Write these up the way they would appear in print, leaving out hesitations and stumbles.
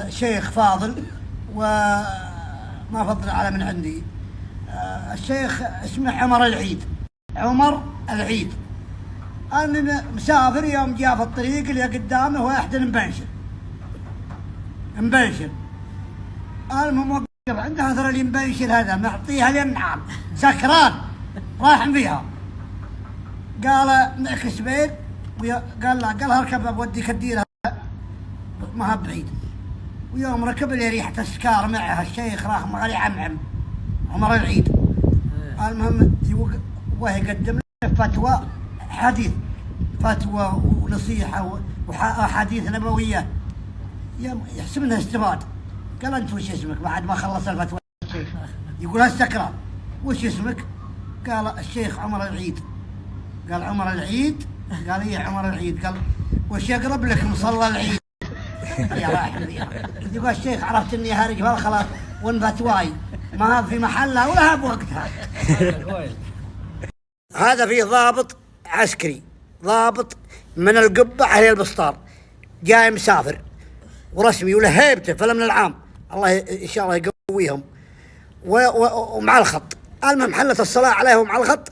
شيخ فاضل وما فضل على من عندي. الشيخ اسمه عمر العيد. عمر العيد. أنا مسافر يوم جاء في الطريق اللي قدامه واحد مبنشر. المهم وقف عنده هذا اللي مبنشر هذا معطيها الينعام سكران راح فيها. قال معك سبيل قال اركب بوديك الديره ما هو بعيد. ويوم ركب لي ريحه السكار معها الشيخ راح مغلي عمعم عمر العيد. المهم وهي قدم له فتوى حديث فتوى ونصيحه وحديث نبويه يحسب انها استفاد. قال انت وش اسمك بعد ما خلص الفتوى الشيخ؟ يقول السكران. وش اسمك؟ قال الشيخ عمر العيد. قال عمر العيد؟ قال ايه عمر العيد. قال وش يقرب لك مصلى العيد؟ يا راحل يقول الشيخ عرفت اني هارج في الخلاص وان فتواي ما في محلها ولا بوقتها. هذا فيه ضابط عسكري، ضابط من القبة على البسطار، جاي مسافر ورسمي وله هيبته فلم العام، الله ان شاء الله يقويهم ومع الخط. المهم حلت الصلاة عليه ومع الخط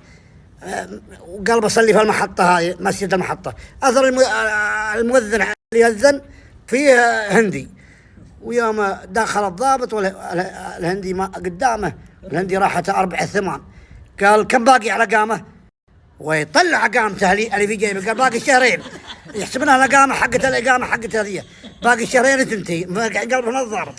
وقال بصلي في المحطة هاي مسجد المحطة. أثر المؤذن يأذن فيه هندي. ويوم دخل الضابط والهندي ما قدامه، الهندي راحت 4 8. قال كم باقي على قامه؟ ويطلع قامته اللي في جيبه. قال باقي شهرين. يحسبونها الإقامة حقت الإقامة حقت هذه باقي شهرين تنتهي. قلبه الضابط.